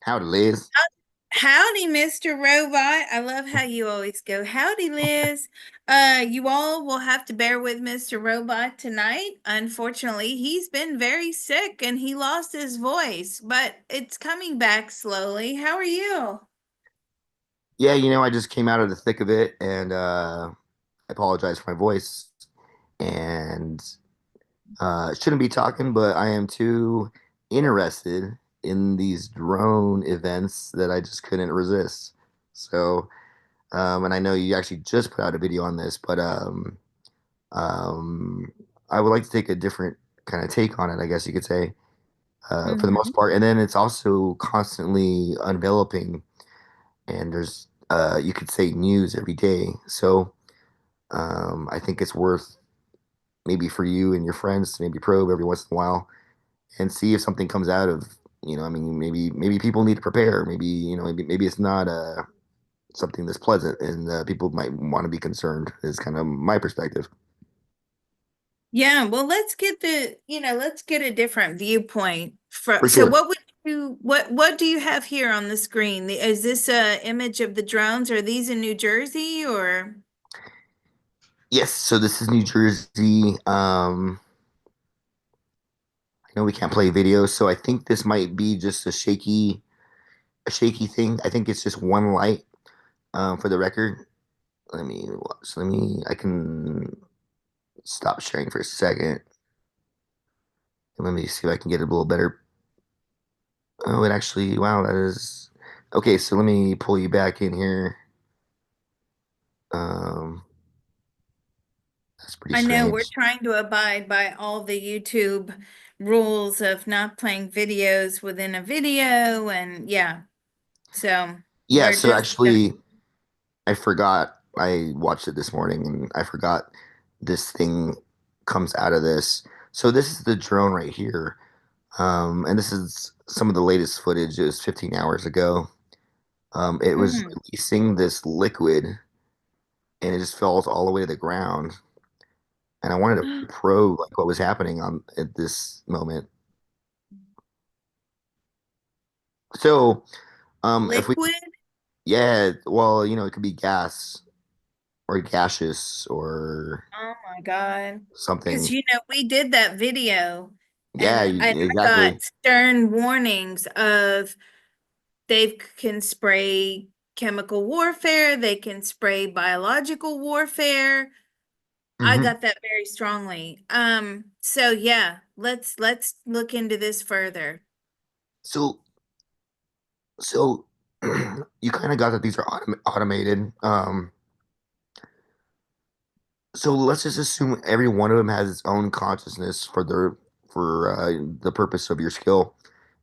Howdy, Liz. Howdy, Mr. Robot. I love how you always go, howdy, Liz. You all will have to bear with Mr. Robot tonight. Unfortunately, he's been very sick and he lost his voice, but it's coming back slowly. How are you? Yeah, I just came out of the thick of it and I apologize for my voice and shouldn't be talking, but I am too interested in these drone events that I just couldn't resist. So, and I know you actually just put out a video on this, but um, I would like to take a different kind of take on it, I guess you could say, for the Mm-hmm. most part. And then it's also constantly enveloping and there's you could say news every day. So I think it's worth maybe for you and your friends to maybe probe every once in a while and see if something comes out of I mean maybe people need to prepare. Maybe maybe it's not something that's pleasant and people might want to be concerned. Is kind of my perspective. Yeah, well, let's get a different viewpoint from, For so sure. what do you have here on the screen? Is this a image of the drones? Are these in New Jersey or? Yes. So this is New Jersey. I know we can't play videos, so I think this might be just a shaky thing. I think it's just one light for the record. Let me watch. I can stop sharing for a second. And let me see if I can get it a little better. Oh, it actually, wow, that is okay. So let me pull you back in here. Um, that's pretty I know we're strange. trying to abide by all the YouTube rules of not playing videos within a video, and yeah, so Yeah, we're so just gonna. actually, I forgot. I watched it this morning and I forgot this thing comes out of this. So this is the drone right here. And this is some of the latest footage. It was 15 hours ago. It was Mm. releasing this liquid and it just falls all the way to the ground. And I wanted to probe like what was happening on at this moment. So, if we, Liquid? yeah, well, it could be gas or gaseous or Oh my God. Because something. we did that video Yeah, and I exactly. got stern warnings of they can spray chemical warfare, they can spray biological warfare. I Hmm. got that very strongly. So yeah, let's look into this further. So, so you kind of got that these are automated. So let's just assume every one of them has its own consciousness for the purpose of your skill.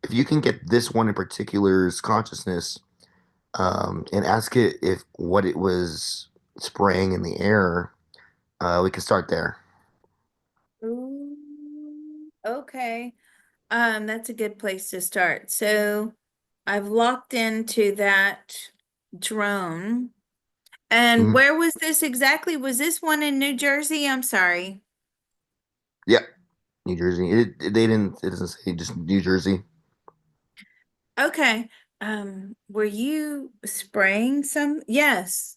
If you can get this one in particular's consciousness, and ask it if what it was spraying in the air, we can start there. Ooh, okay. That's a good place to start. So I've locked into that drone. And Mhm. where was this exactly? Was this one in New Jersey? I'm sorry. Yep, New Jersey. They didn't. It doesn't say just New Jersey. Okay. Were you spraying some? Yes.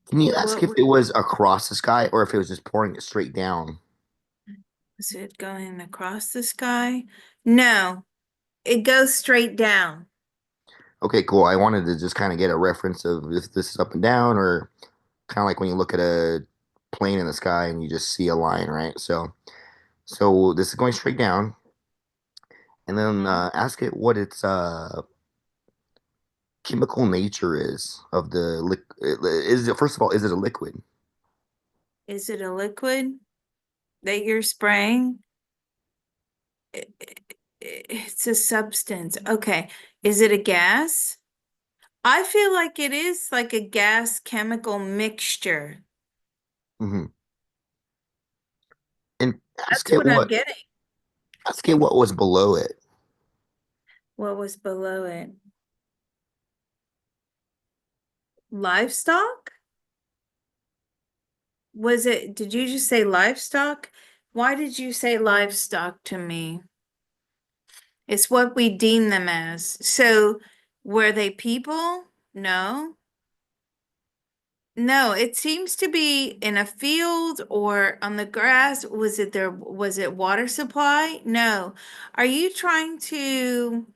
Can you ask What if it was across the sky or if it was just pouring it straight down? was it going across the sky? No, it goes straight down. Okay, cool. I wanted to just kind of get a reference of if this is up and down or kind of like when you look at a plane in the sky and you just see a line, right? So this is going straight down, and then Mhm. ask it what its chemical nature is of the liquid. Is it first of all, is it a liquid? Is it a liquid that you're spraying? It's a substance. Okay. Is it a gas? I feel like it is like a gas chemical mixture. Hmm. And That's what I'm getting. ask it what was below it. What was below it? Livestock? Did you just say livestock? Why did you say livestock to me? It's what we deem them as. So were they people? No. No, it seems to be in a field or on the grass. Was it water supply? No. Are you trying to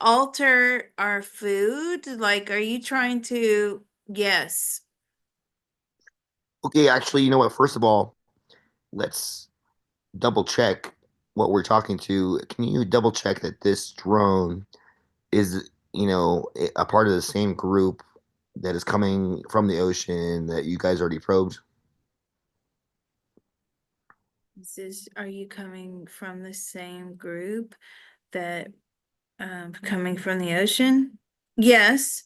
alter our food? Like, are you trying to, yes. Okay, actually, you know what? First of all, let's double check what we're talking to. Can you double check that this drone is, a part of the same group that is coming from the ocean that you guys already probed? Are you coming from the same group that coming from the ocean? Yes.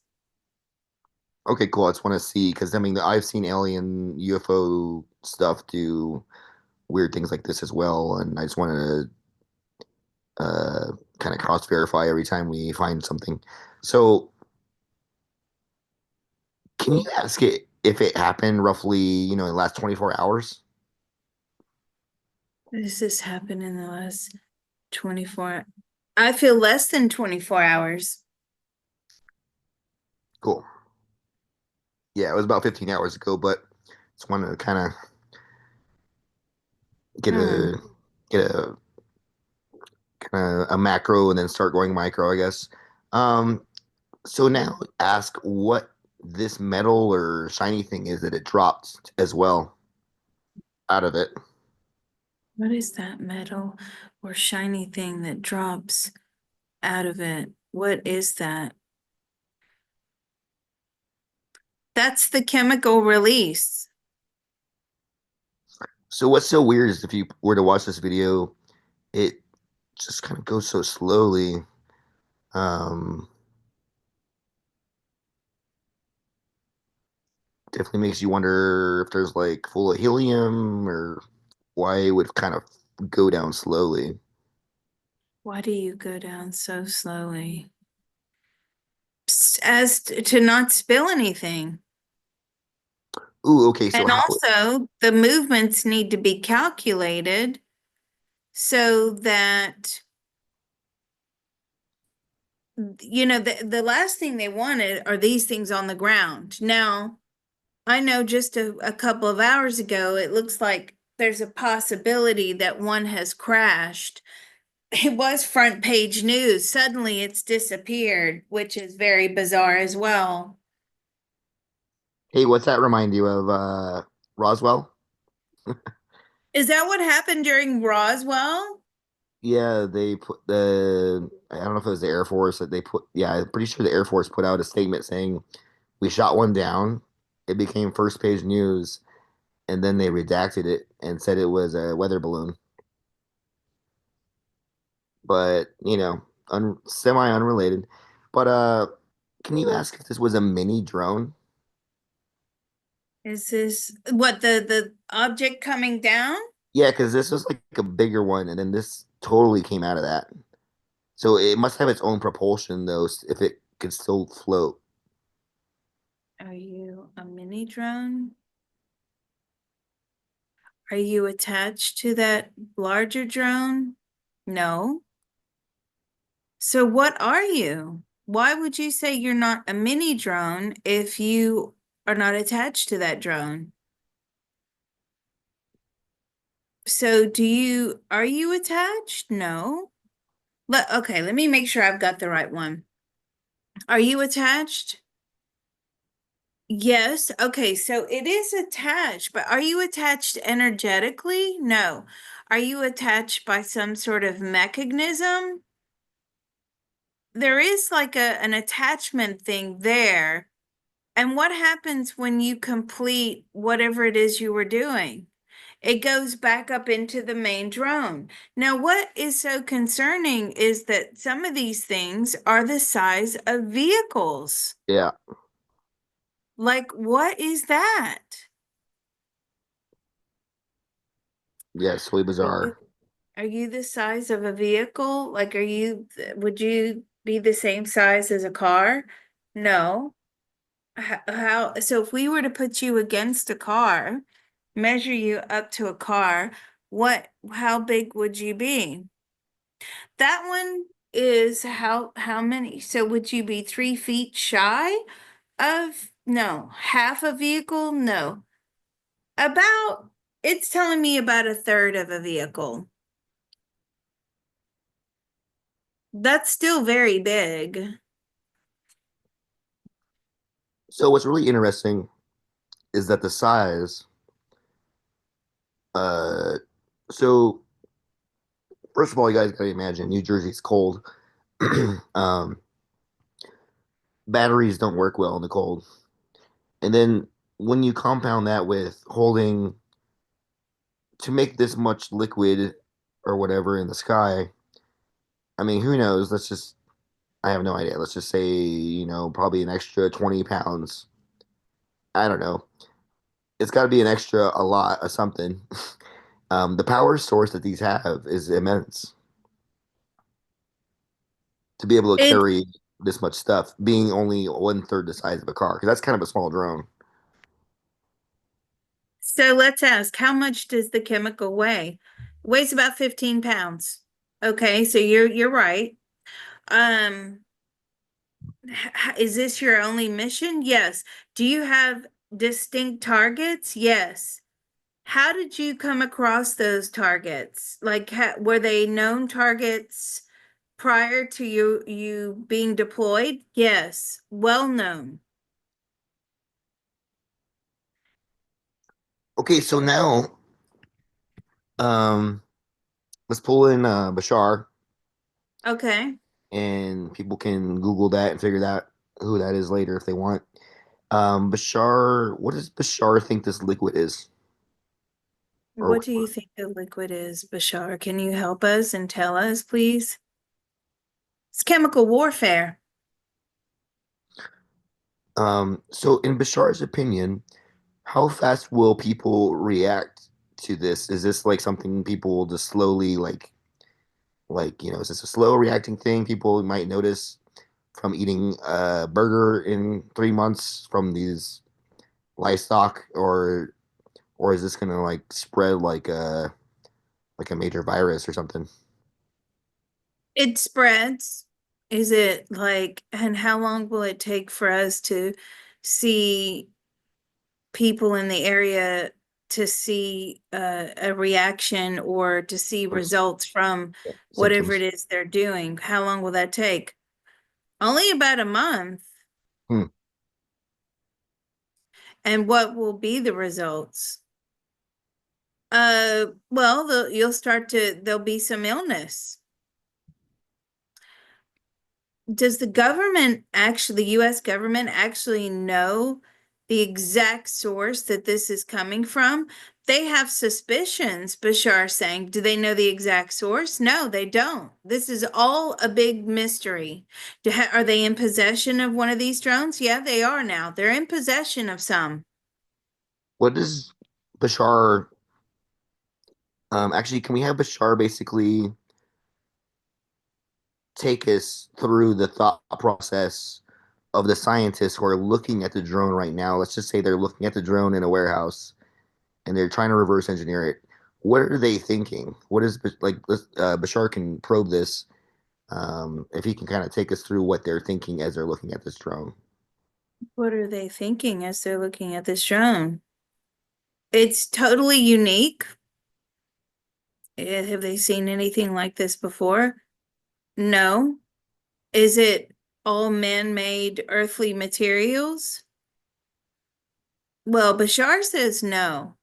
Okay, cool. I just want to see because I mean I've seen alien UFO stuff do weird things like this as well, and I just wanted to kind of cross verify every time we find something. So, can you ask it if it happened roughly, in the last 24 hours? Does this happen in the last 24? I feel less than 24 hours. Cool. Yeah, it was about 15 hours ago, but just wanted to kind of get Hmm. a get a kind of a macro and then start going micro, I guess. Um, so now ask what this metal or shiny thing is that it dropped as well out of it. What is that metal or shiny thing that drops out of it? What is that? That's the chemical release. So what's so weird is if you were to watch this video, it just kind of goes so slowly. Um, Definitely makes you wonder if there's like full of helium or why it would kind of go down slowly. Why do you go down so slowly? As to not spill anything. Ooh, okay. So And how? also, the movements need to be calculated so that, the last thing they wanted are these things on the ground. Now, I know just a couple of hours ago, it looks like there's a possibility that one has crashed. It was front page news. Suddenly it's disappeared, which is very bizarre as well. Hey, what's that remind you of? Roswell? Is that what happened during Roswell? Yeah, they put I don't know if it was the Air Force that they put, yeah, I'm pretty sure the Air Force put out a statement saying we shot one down. It became first page news, and then they redacted it and said it was a weather balloon. But, semi unrelated. But, can you ask if this was a mini drone? Is this what the object coming down? Yeah, because this was like a bigger one, and then this totally came out of that. So it must have its own propulsion, though, if it could still float. Are you a mini drone? Are you attached to that larger drone? No. So what are you? Why would you say you're not a mini drone if you are not attached to that drone? So are you attached? No. Okay, let me make sure I've got the right one. Are you attached? Yes. Okay, so it is attached, but are you attached energetically? No. Are you attached by some sort of mechanism? There is like an attachment thing there. And what happens when you complete whatever it is you were doing? It goes back up into the main drone. Now, what is so concerning is that some of these things are the size of vehicles. Yeah, Like, what is that? yeah, it's totally Are you bizarre. are you the size of a vehicle? Like, would you be the same size as a car? No. So if we were to put you against a car, measure you up to a car, how big would you be? That one, is how many? So would you be 3 feet shy of, no, half a vehicle? No. About, it's telling me about a third of a vehicle. That's still very big. So what's really interesting is that the size. Uh, so first of all, you guys gotta imagine New Jersey's cold. um, Batteries don't work well in the cold, and then when you compound that with holding to make this much liquid or whatever in the sky, I mean, who knows? Let's just, I have no idea. Let's just say, probably an extra 20 pounds. I don't know. It's got to be an extra, a lot of something. The power source that these have is immense to be able to It carry this much stuff, being only one third the size of a car, because that's kind of a small drone. so let's ask, how much does the chemical weigh? Weighs about 15 pounds. Okay, so you're right. Um, is this your only mission? Yes. Do you have distinct targets? Yes. How did you come across those targets? Like, were they known targets prior to you being deployed? Yes, well known. Okay, so now um, let's pull in Bashar, Okay. and people can Google that and figure that who that is later if they want. Bashar, what does Bashar think this liquid is? Or What do you think the liquid is, Bashar? Can you help us and tell us, please? It's chemical warfare. so in Bashar's opinion, how fast will people react to this? Is this like something people will just slowly is this a slow reacting thing people might notice from eating a burger in 3 months from these livestock, or is this gonna like spread like a major virus or something? It spreads. Is it like, and how long will it take for us to see people in the area to see a reaction or to see Or results from whatever it symptoms? is they're doing? How long will that take? Only about a month. Hmm. And what will be the results? Well, there'll be some illness. Does the government actually, the US government actually know the exact source that this is coming from? They have suspicions, Bashar saying. Do they know the exact source? No, they don't. This is all a big mystery. Are they in possession of one of these drones? Yeah, they are now. They're in possession of some. What does Bashar actually, can we have Bashar basically take us through the thought process of the scientists who are looking at the drone right now? Let's just say they're looking at the drone in a warehouse and they're trying to reverse engineer it. What are they thinking? What is like? Bashar can probe this, if he can kind of take us through what they're thinking as they're looking at this drone. What are they thinking as they're looking at this drone? It's totally unique. Have they seen anything like this before? No. Is it all man-made earthly materials? Well, Bashar says no.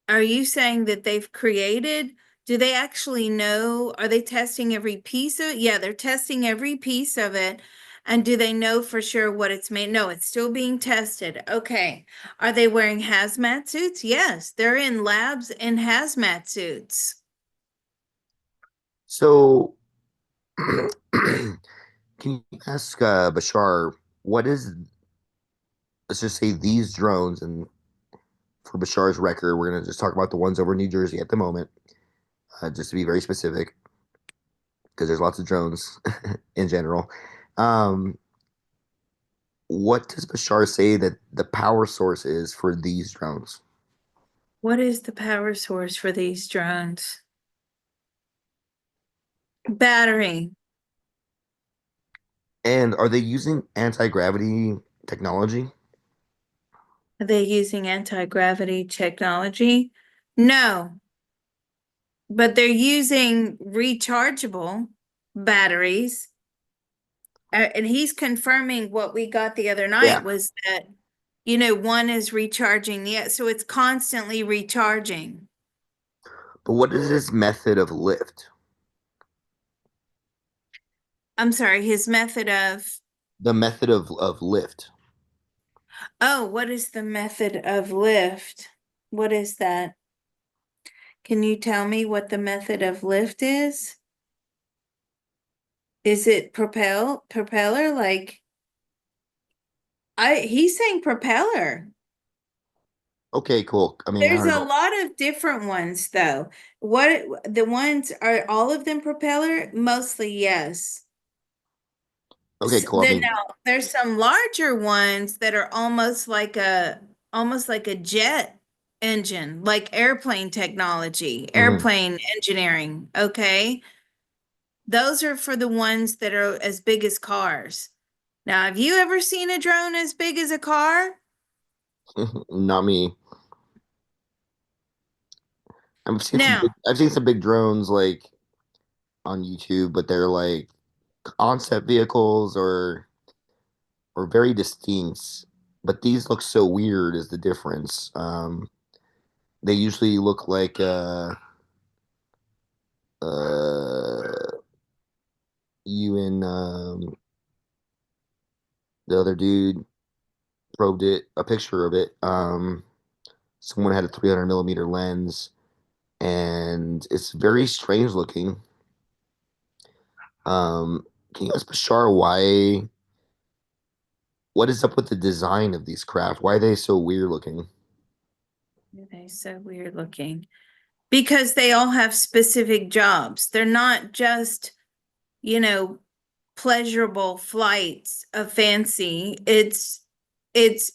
Are you saying that they've created? Do they actually know? Are they testing every piece of it? Yeah, they're testing every piece of it. And do they know for sure what it's made? No, it's still being tested. Okay. Are they wearing hazmat suits? Yes, they're in labs in hazmat suits. So, can you ask Bashar what is? Let's just say these drones, and for Bashar's record, we're gonna just talk about the ones over New Jersey at the moment, just to be very specific, because there's lots of drones in general. Um, what does Bashar say that the power source is for these drones? What is the power source for these drones? Battery. And are they using anti-gravity technology? Are they using anti-gravity technology? No, but they're using rechargeable batteries. And he's confirming what we got the other Yeah. night was that, one is recharging so it's constantly recharging. But what is his method of lift? I'm sorry, his method of, The method of lift. oh, what is the method of lift? What is that? Can you tell me what the method of lift is? Is it propeller? Like he's saying propeller. Okay, cool. I mean, I There's don't a know. lot of different ones though. What the ones are all of them propeller? Mostly yes. Okay, cool. I Then mean, now there's some larger ones that are almost like a jet engine, like airplane technology, mhm. airplane engineering, okay? Those are for the ones that are as big as cars. Now, have you ever seen a drone as big as a car? Not me. Now, I've seen some big drones like on YouTube, but they're like concept vehicles or very distinct. But these look so weird is the difference. They usually look like uh you and the other dude probed it a picture of it. Someone had a 300 millimeter lens, and it's very strange looking. Can you ask Bashar why? What is up with the design of these craft? Why are they so weird looking? they're so weird looking because they all have specific jobs. They're not just, you know, pleasurable flights of fancy. It's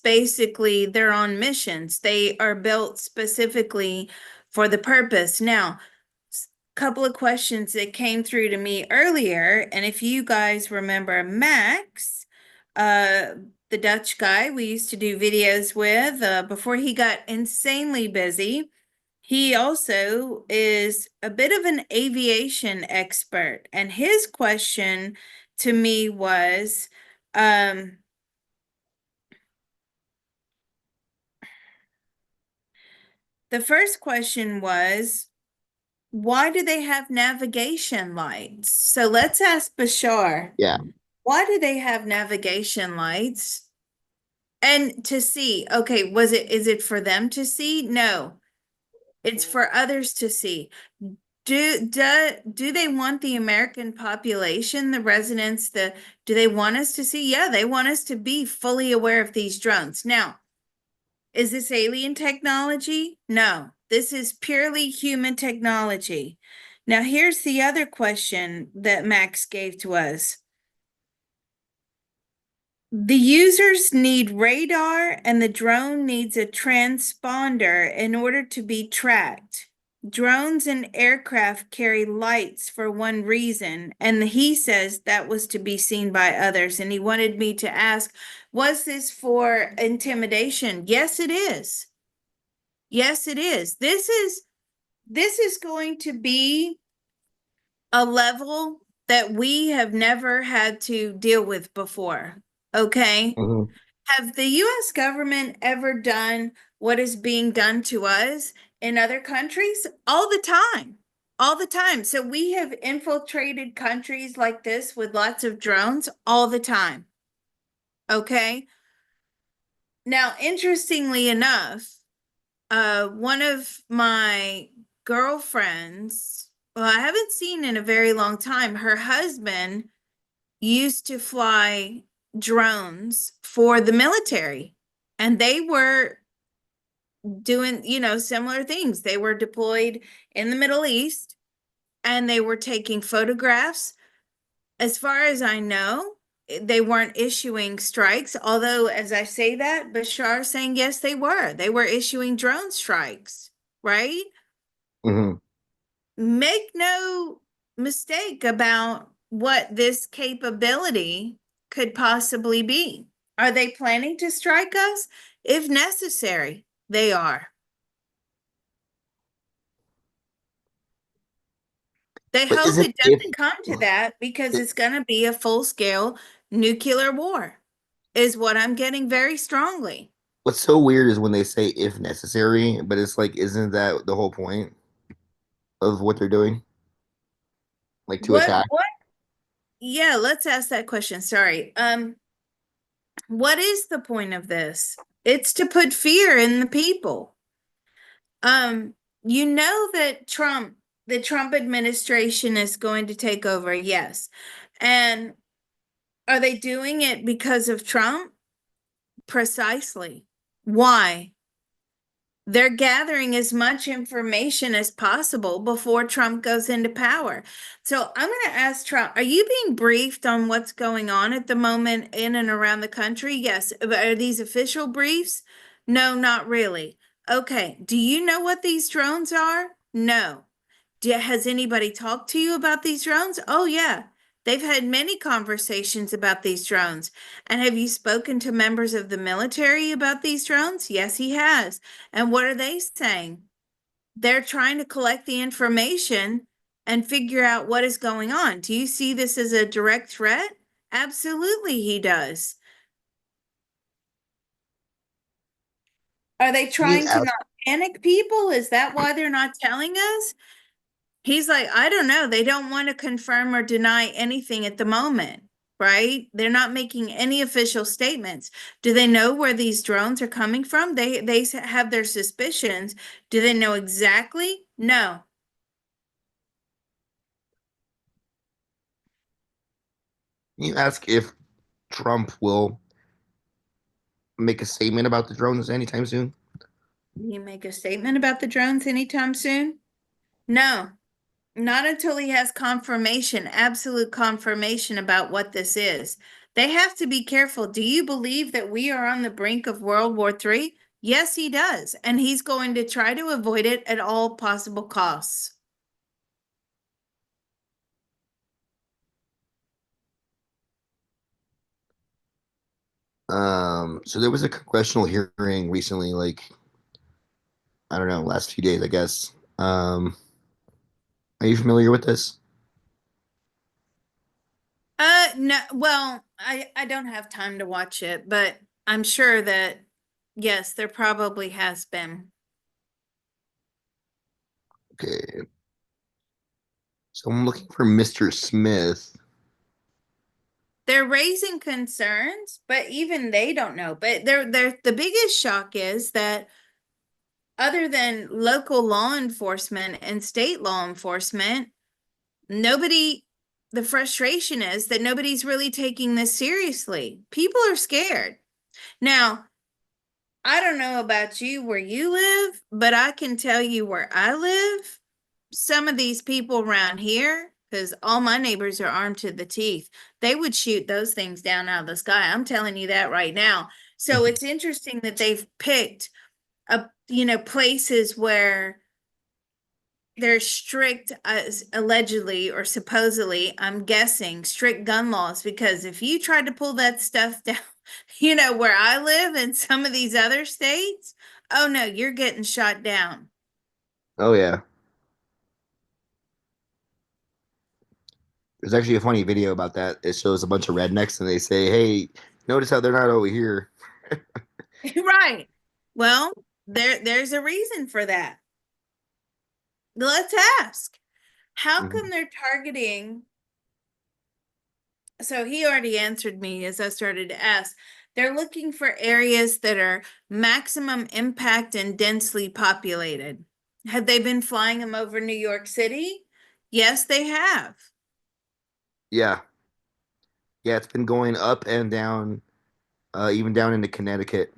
basically they're on missions. They are built specifically for the purpose. Now, couple of questions that came through to me earlier, and if you guys remember Max, uh, the Dutch guy we used to do videos with, before he got insanely busy, he also is a bit of an aviation expert. And his question to me was, um, the first question was, why do they have navigation lights? So let's ask Bashar. Yeah. Why do they have navigation lights? And to see, okay, is it for them to see? No, it's for others to see. Do they want the American population, the residents, do they want us to see? Yeah, they want us to be fully aware of these drones. Now, is this alien technology? No, this is purely human technology. Now, here's the other question that Max gave to us. The users need radar and the drone needs a transponder in order to be tracked. Drones and aircraft carry lights for one reason, and he says that was to be seen by others. And he wanted me to ask, was this for intimidation? Yes, it is. Yes, it is. This is going to be a level that we have never had to deal with before. Okay? Mhm. Have the US government ever done what is being done to us in other countries? All the time. All the time. So we have infiltrated countries like this with lots of drones all the time. Okay? Now, interestingly enough, one of my girlfriends, well, I haven't seen in a very long time, her husband used to fly drones for the military, and they were doing, similar things. They were deployed in the Middle East and they were taking photographs. As far as I know, they weren't issuing strikes, although as I say that, Bashar is saying yes, they were. They were issuing drone strikes, right? Mhm. Make no mistake about what this capability could possibly be. Are they planning to strike us? If necessary, they are. They But hope isn't it if doesn't come to that because it's going to be a full scale nuclear war, is what I'm getting very strongly. what's so weird is when they say if necessary, but it's like, isn't that the whole point of what they're doing? Like to attack? What? Yeah, let's ask that question. Sorry. What is the point of this? It's to put fear in the people. Um, you know that the Trump administration is going to take over, yes. And are they doing it because of Trump? Precisely. Why? They're gathering as much information as possible before Trump goes into power. So I'm going to ask Trump, are you being briefed on what's going on at the moment in and around the country? Yes. Are these official briefs? No, not really. Okay. Do you know what these drones are? No. Has anybody talked to you about these drones? Oh, yeah. They've had many conversations about these drones. And have you spoken to members of the military about these drones? Yes, he has. And what are they saying? They're trying to collect the information and figure out what is going on. Do you see this as a direct threat? Absolutely, he does. Are they Can you trying to ask? not panic people? Is that why they're not telling us? He's like, I don't know. They don't want to confirm or deny anything at the moment, right? They're not making any official statements. Do they know where these drones are coming from? They have their suspicions. Do they know exactly? No. Can you ask if Trump will make a statement about the drones anytime soon? You make a statement about the drones anytime soon? No. Not until he has confirmation, absolute confirmation about what this is. They have to be careful. Do you believe that we are on the brink of World War III? Yes, he does. And he's going to try to avoid it at all possible costs. So there was a congressional hearing recently, like I don't know, last few days, I guess. Are you familiar with this? No, well, I don't have time to watch it, but I'm sure that yes, there probably has been. Okay, so I'm looking for Mr. Smith. They're raising concerns, but even they don't know. But they're the biggest shock is that other than local law enforcement and state law enforcement, nobody, the frustration is that nobody's really taking this seriously. People are scared. Now, I don't know about you where you live, but I can tell you where I live, some of these people around here, because all my neighbors are armed to the teeth, they would shoot those things down out of the sky. I'm telling you that right now. So it's interesting that they've picked places where there's strict, allegedly or supposedly, I'm guessing, strict gun laws. Because if you tried to pull that stuff down, where I live in some of these other states, oh no, you're getting shot down. Oh yeah, there's actually a funny video about that. It shows a bunch of rednecks and they say, "Hey, notice how they're not over here." Right. Well, there's a reason for that. Let's ask. How come Mhm. they're targeting? So he already answered me as I started to ask. They're looking for areas that are maximum impact and densely populated. Have they been flying them over New York City? Yes, they have. Yeah, yeah, it's been going up and down, even down into Connecticut,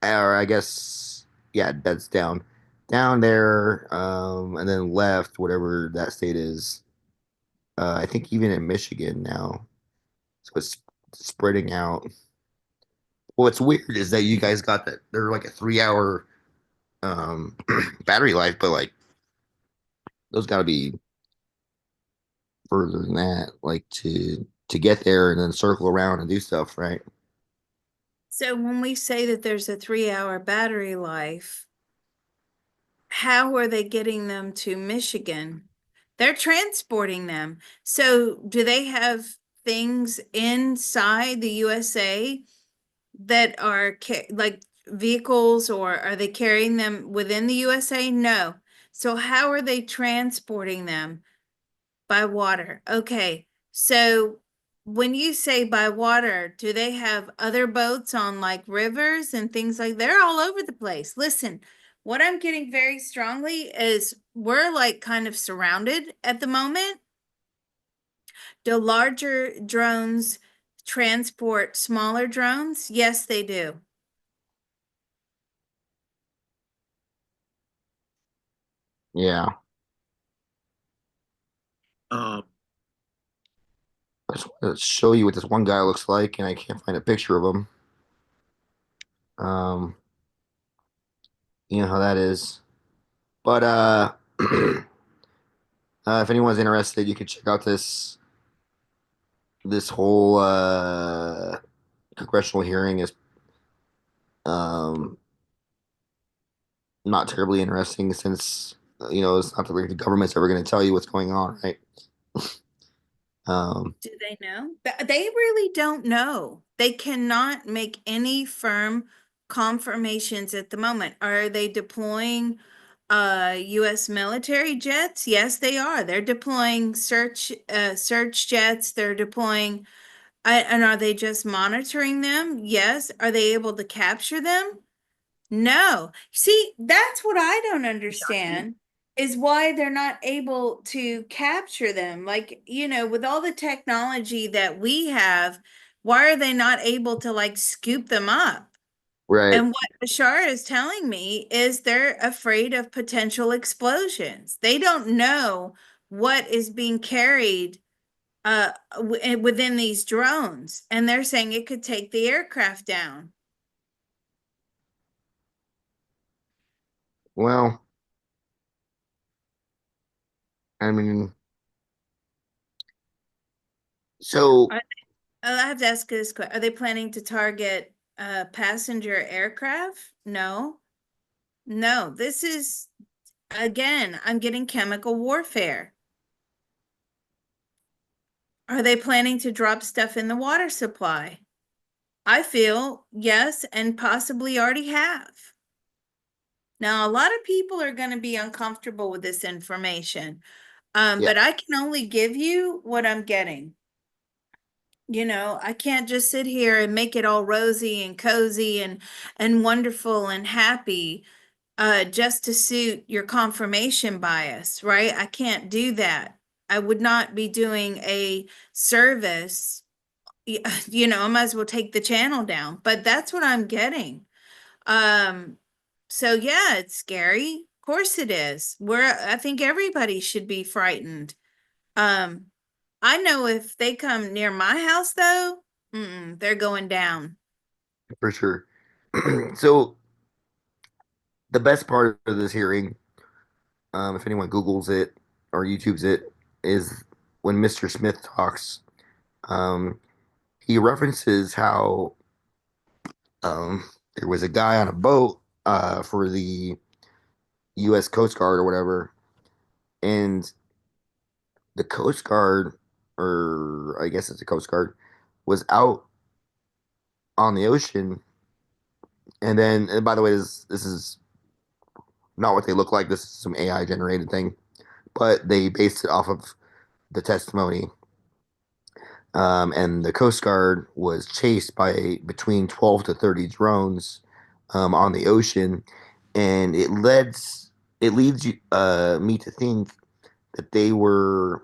or I guess, yeah, that's down there, and then left, whatever that state is. I think even in Michigan now, so it's spreading out. What's weird is that you guys got that they're like a 3 hour battery life, but like those gotta be. further than that, like to get there and then circle around and do stuff, right? So when we say that there's a 3 hour battery life, how are they getting them to Michigan? They're transporting them. So do they have things inside the USA that are like vehicles, or are they carrying them within the USA? No. So how are they transporting them? By water. Okay. So when you say by water, do they have other boats on like rivers and things like they're all over the place? Listen, what I'm getting very strongly is we're like kind of surrounded at the moment. Do larger drones transport smaller drones? Yes, they do. Yeah. Um, I just want to show you what this one guy looks like, and I can't find a picture of him. Um, you know how that is. But if anyone's interested, you can check out this whole congressional hearing is um not terribly interesting since it's not the government's ever going to tell you what's going on, right? Um, Do they know? They really don't know. They cannot make any firm confirmations at the moment. Are they deploying US military jets? Yes, they are. They're deploying search jets. They're deploying and are they just monitoring them? Yes. Are they able to capture them? No. See, that's what I don't understand is why they're not able to capture them. Like, with all the technology that we have, why are they not able to like scoop them up? right. And what Bashar is telling me is they're afraid of potential explosions. They don't know what is being carried within these drones, and they're saying it could take the aircraft down. Well, I mean, so I have to ask this question. Are they planning to target passenger aircraft? No. No, this is again, I'm getting chemical warfare. Are they planning to drop stuff in the water supply? I feel yes, and possibly already have. Now, a lot of people are going to be uncomfortable with this information, yeah, but I can only give you what I'm getting. I can't just sit here and make it all rosy and cozy and wonderful and happy just to suit your confirmation bias, right? I can't do that. I would not be doing a service. I might as well take the channel down, but that's what I'm getting. Um, so yeah, it's scary. Of course it is. I think everybody should be frightened. Um, I know if they come near my house though, they're going down. for sure. So the best part of this hearing, if anyone Googles it or YouTubes it, is when Mr. Smith talks. Um, he references how um, there was a guy on a boat for the U.S. Coast Guard or whatever, and the Coast Guard, or I guess it's the Coast Guard, was out on the ocean. And by the way, this is not what they look like. This is some AI generated thing, but they based it off of the testimony. And the Coast Guard was chased by between 12 to 30 drones on the ocean, and it leads me to think that they were,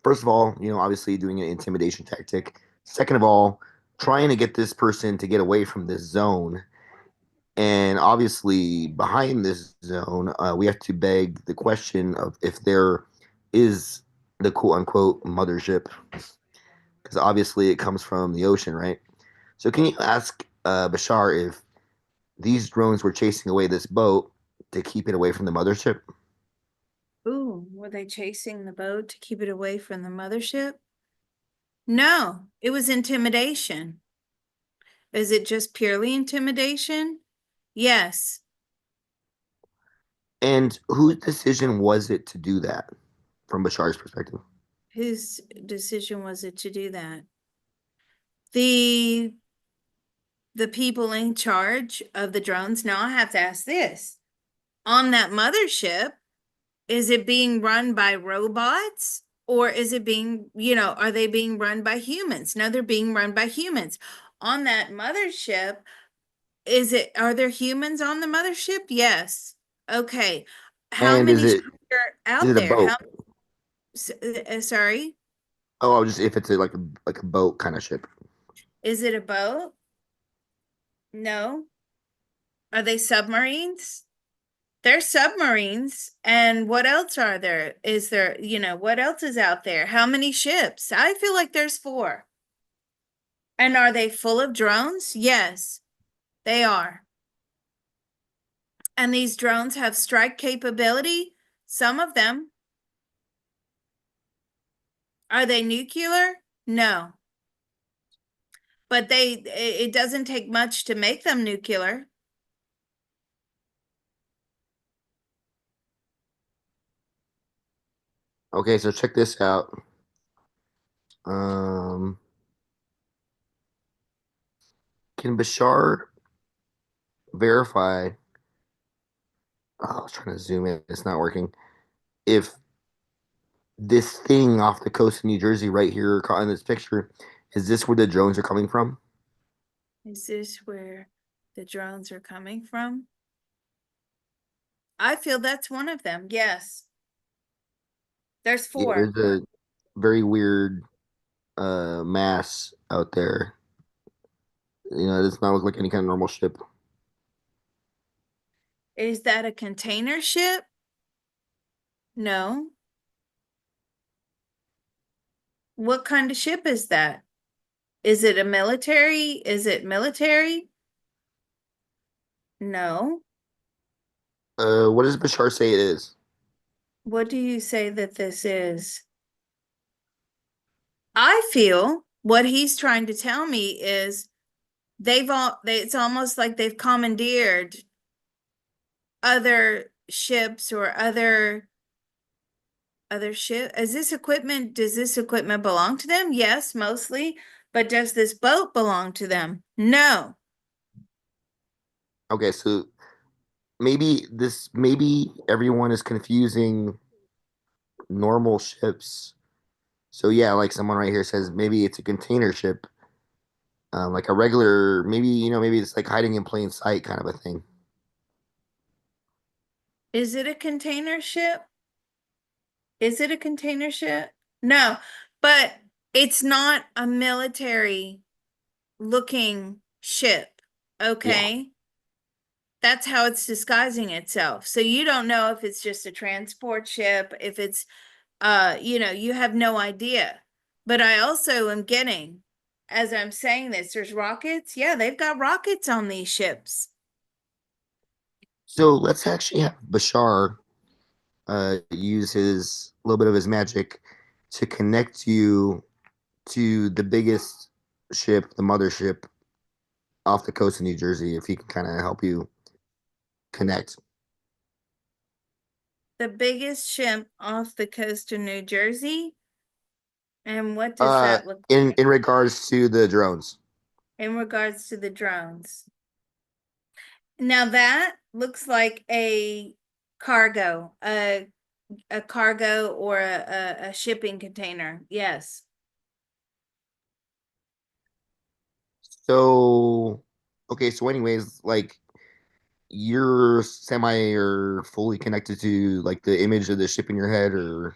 first of all, obviously doing an intimidation tactic. Second of all, trying to get this person to get away from this zone. And obviously, behind this zone, we have to beg the question of if there is the quote unquote mothership, because obviously it comes from the ocean, right? So, can you ask Bashar if these drones were chasing away this boat to keep it away from the mothership? Ooh, Were they chasing the boat to keep it away from the mothership? No, it was intimidation. Is it just purely intimidation? Yes. And whose decision was it to do that from Bashar's perspective? Whose decision was it to do that? The the people in charge of the drones. Now I have to ask this. On that mothership, is it being run by robots or is it being, are they being run by humans? No, they're being run by humans. On that mothership, are there humans on the mothership? Yes. Okay. How And many ships are is out it a there? boat? Sorry, Oh, just if it's like a boat kind of ship. is it a boat? No. Are they submarines? They're submarines. And what else are there? Is there, what else is out there? How many ships? I feel like there's four. And are they full of drones? Yes, they are. And these drones have strike capability. Some of them. Are they nuclear? No. But it doesn't take much to make them nuclear. Okay, so check this out. Um, can Bashar verify? Oh, I was trying to zoom in. It's not working. If this thing off the coast of New Jersey, right here, caught in this picture, is this where the drones are coming from? Is this where the drones are coming from? I feel that's one of them. Yes. There's Yeah, four. there's a very weird mass out there. It does not look like any kind of normal ship. Is that a container ship? No. What kind of ship is that? Is it a military? Is it military? No. What does Bashar say it is? What do you say that this is? I feel what he's trying to tell me is it's almost like they've commandeered other ships or other ship. Does this equipment belong to them? Yes, mostly. But does this boat belong to them? No. Okay, so maybe everyone is confusing normal ships. So yeah, like someone right here says, maybe it's a container ship, like a regular. Maybe it's like hiding in plain sight kind of a thing. Is it a container ship? Is it a container ship? No, but it's not a military looking ship. Yeah. Okay. That's how it's disguising itself. So you don't know if it's just a transport ship, if it's you have no idea. But I also am getting, as I'm saying this, there's rockets. Yeah, they've got rockets on these ships. So let's actually have Bashar use his little bit of his magic to connect you to the biggest ship, the mothership off the coast of New Jersey. If he can kind of help you connect. The biggest ship off the coast of New Jersey. And what does that look like In regards to the drones. in regards to the drones? Now that looks like cargo, a cargo or a shipping container. Yes. So, okay, so anyways, like you're semi or fully connected to like the image of the ship in your head, or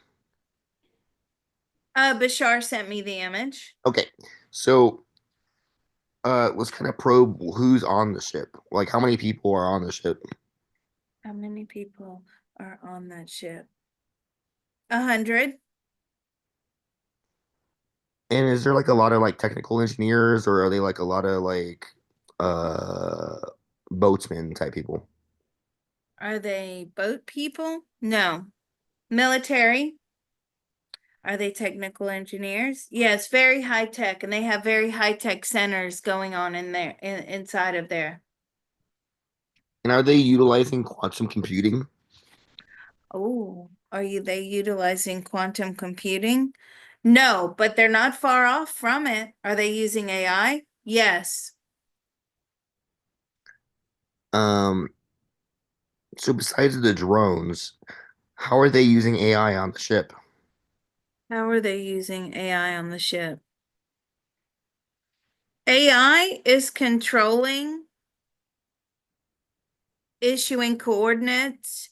Bashar sent me the image. okay. So, let's kind of probe who's on the ship. Like how many people are on the ship? How many people are on that ship? 100. And is there like a lot of like technical engineers, or are they like a lot of like uh boatsmen type people? Are they boat people? No. Military. Are they technical engineers? Yes, very high tech, and they have very high tech centers going on in there, inside of there. And are they utilizing quantum computing? Oh, they utilizing quantum computing? No, but they're not far off from it. Are they using AI? Yes. Um, so besides the drones, how are they using AI on the ship? How are they using AI on the ship? AI is controlling, issuing coordinates,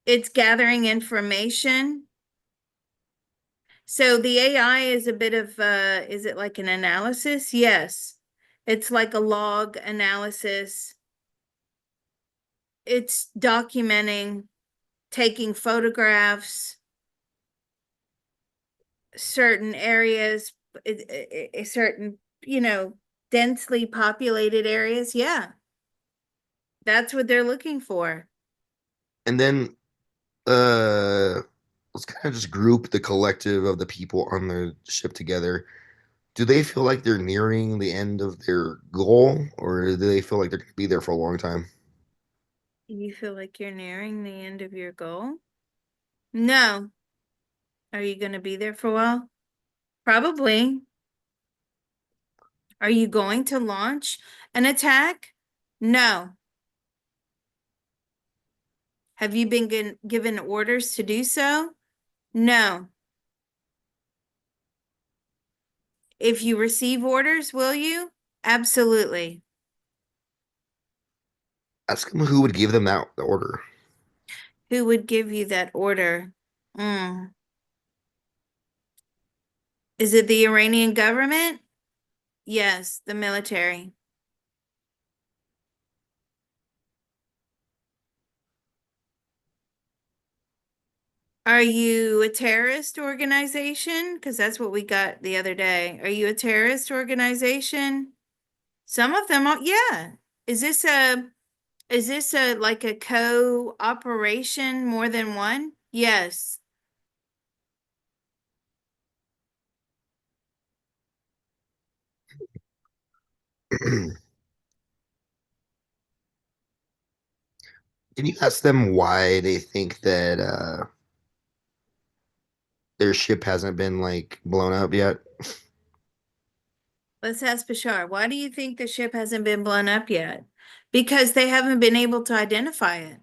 it's gathering information. So the AI is a bit of is it like an analysis? Yes. It's like a log analysis. It's documenting, taking photographs, certain areas, certain, densely populated areas. Yeah, that's what they're looking for. And then uh let's kind of just group the collective of the people on the ship together. Do they feel like they're nearing the end of their goal, or do they feel like they're going to be there for a long time? You feel like you're nearing the end of your goal? No. Are you going to be there for a while? Probably. Are you going to launch an attack? No. Have you been given orders to do so? No. If you receive orders, will you? Absolutely. Ask them who would give them that order. Who would give you that order? Mm. Is it the Iranian government? Yes, the military. Are you a terrorist organization? Because that's what we got the other day. Are you a terrorist organization? Some of them are, yeah. Is this a like a cooperation more than one? Yes. Can you ask them why they think that their ship hasn't been like blown up yet? Let's ask Bashar. Why do you think the ship hasn't been blown up yet? Because they haven't been able to identify it.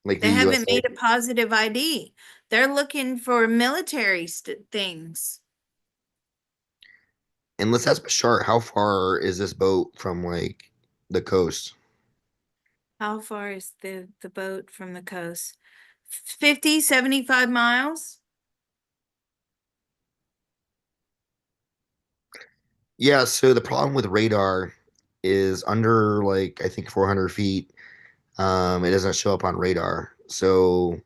Like the They haven't USA? made a positive ID. They're looking for military things. And let's ask Bashar, how far is this boat from like the coast? How far is the boat from the coast? 50, 75 miles? Yeah, so the problem with radar is under like I think 400 feet, it doesn't show up on radar. So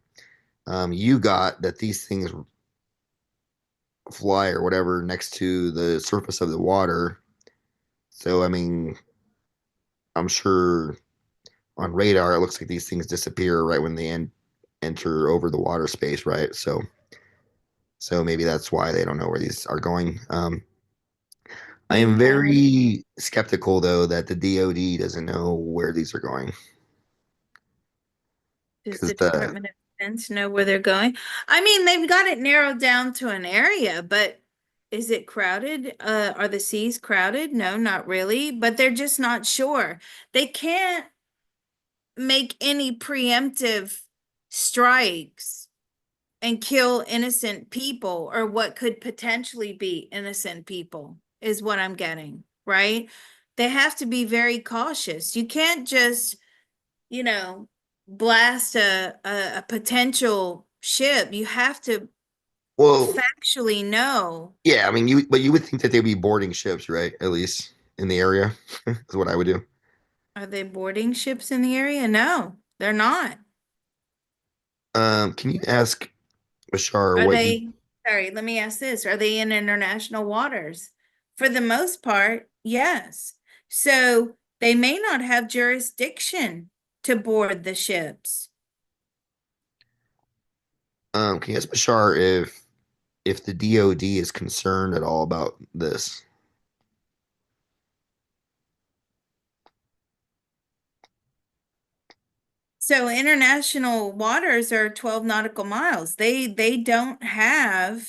you got that these things fly or whatever next to the surface of the water. So I mean, I'm sure on radar it looks like these things disappear right when they enter over the water space, right? So maybe that's why they don't know where these are going. I You am kind of, very skeptical though that the DoD doesn't know where these are going does because the the Department of Defense know where they're going? I mean, they've got it narrowed down to an area, but is it crowded? Are the seas crowded? No, not really, but they're just not sure. They can't make any preemptive strikes and kill innocent people or what could potentially be innocent people, is what I'm getting, right? They have to be very cautious. You can't just, you know, blast a potential ship. You have to well, factually know. yeah, I mean you would think that they'd be boarding ships, right? At least in the area is what I would do. Are they boarding ships in the area? No, they're not. Can you ask Bashar Are what he they, sorry, let me ask this. Are they in international waters? For the most part, yes. So they may not have jurisdiction to board the ships. Can you ask Bashar if the DoD is concerned at all about this? So international waters are 12 nautical miles. They don't have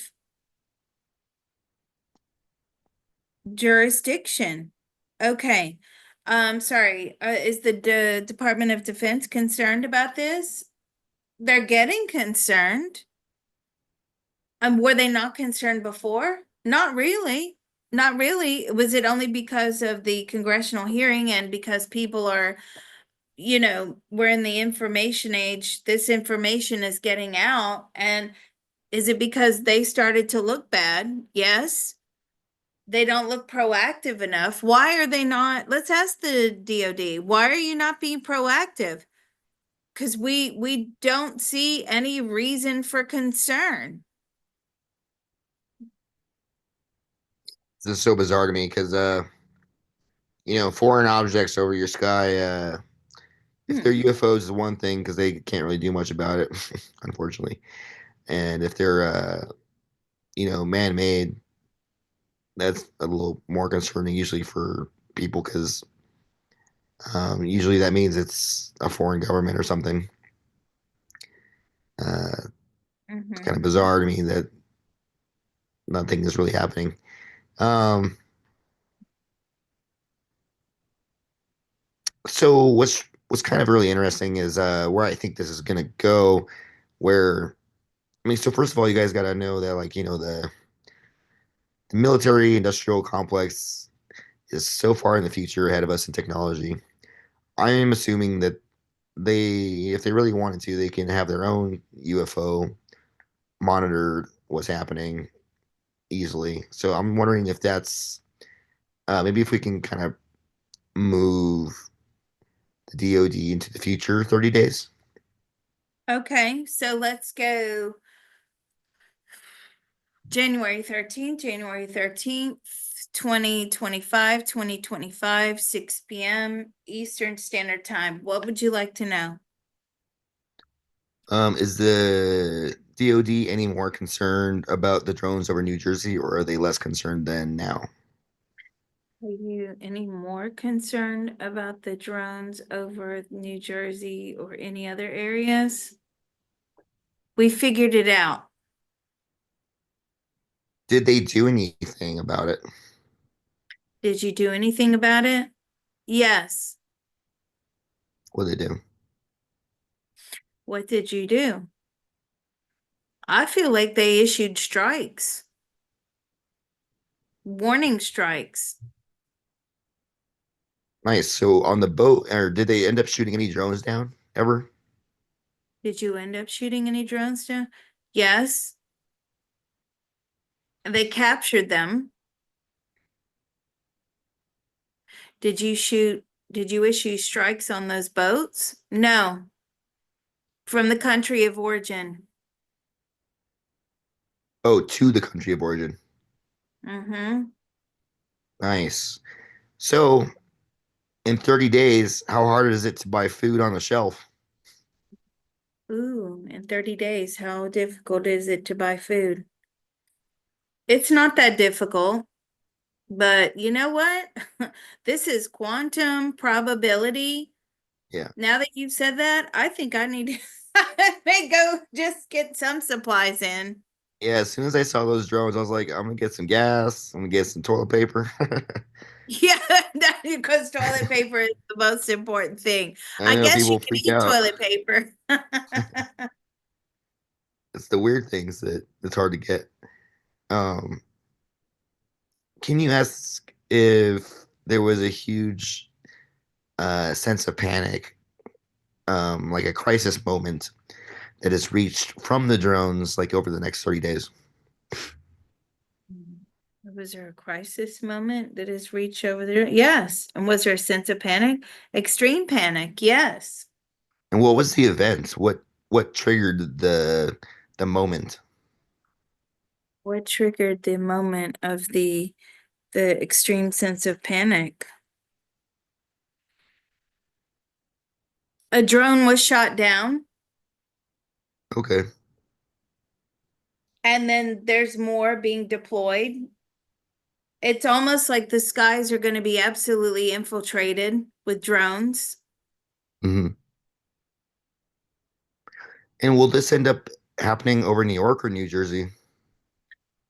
jurisdiction. Okay. Sorry. Is the Department of Defense concerned about this? They're getting concerned. Were they not concerned before? Not really. Not really. Was it only because of the congressional hearing and because people are, we're in the information age, this information is getting out, and is it because they started to look bad? Yes. They don't look proactive enough. Why are they not? Let's ask the DoD. Why are you not being proactive? Because we don't see any reason for concern. This is so bizarre to me because foreign objects over your sky, if they're Hmm. UFOs is one thing because they can't really do much about it, unfortunately. And if they're man-made, that's a little more concerning usually for people because usually that means it's a foreign government or something. It's kind of Mm-hmm. bizarre to me that nothing is really happening. Um, so what's kind of really interesting is where I think this is gonna go. Where I mean, so first of all, you guys got to know that like the military industrial complex is so far in the future ahead of us in technology. I am assuming that if they really wanted to, they can have their own UFO monitor what's happening easily. So I'm wondering if that's maybe if we can kind of move the DoD into the future 30 days. Okay, so let's go January 13th, 2025, 6 p.m. Eastern Standard Time. What would you like to know? Is the DoD any more concerned about the drones over New Jersey, or are they less concerned than now? Are you any more concerned about the drones over New Jersey or any other areas? We figured it out. Did they do anything about it? Did you do anything about it? Yes. What did they do? What did you do? I feel like they issued strikes, warning strikes. Nice. So on the boat, or did they end up shooting any drones down ever? Did you end up shooting any drones down? Yes. They captured them. Did you issue strikes on those boats? No, from the country of origin. Oh, to the country of origin. Mm-hmm. Nice. So in 30 days, how hard is it to buy food on the shelf? Ooh, in 30 days, how difficult is it to buy food? It's not that difficult, but you know what? This is quantum probability. Yeah. Now that you've said that, I think I need to I may go just get some supplies in. Yeah, as soon as I saw those drones, I was like, I'm gonna get some gas, I'm gonna get some toilet paper. Yeah, because toilet paper is the most important thing. I I know guess you people can freak eat out. toilet paper. It's the weird things that it's hard to get. Um, can you ask if there was a huge sense of panic, like a crisis moment that is reached from the drones, like over the next 30 days? Was there a crisis moment that has reached over there? Yes. And was there a sense of panic? Extreme panic, yes. And what was the event? What triggered the moment? What triggered the moment of the extreme sense of panic? A drone was shot down. Okay. and then there's more being deployed. It's almost like the skies are going to be absolutely infiltrated with drones. Hmm. And will this end up happening over New York or New Jersey?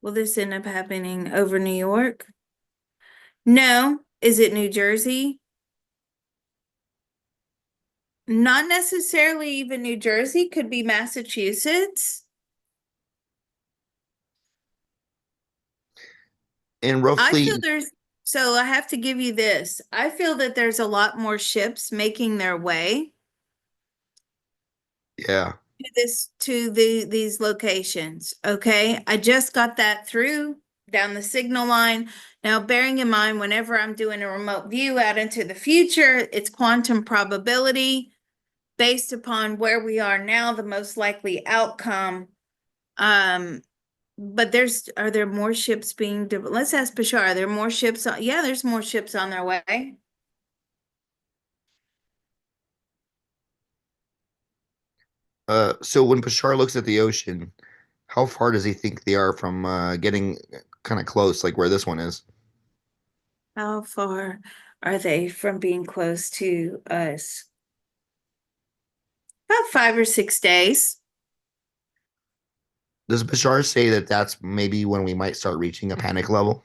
Will this end up happening over New York? No. Is it New Jersey? Not necessarily even New Jersey, could be Massachusetts. And I feel roughly, there's, so I have to give you this. I feel that there's a lot more ships making their way yeah. to these locations. Okay. I just got that through down the signal line. Now, bearing in mind, whenever I'm doing a remote view out into the future, it's quantum probability based upon where we are now, the most likely outcome. Um, but are there more ships let's ask Bashar, are there more ships yeah, there's more ships on their way. So when Bashar looks at the ocean, how far does he think they are from getting kind of close, like where this one is? How far are they from being close to us? About 5 or 6 days. Does Bashar say that that's maybe when we might start reaching a panic level?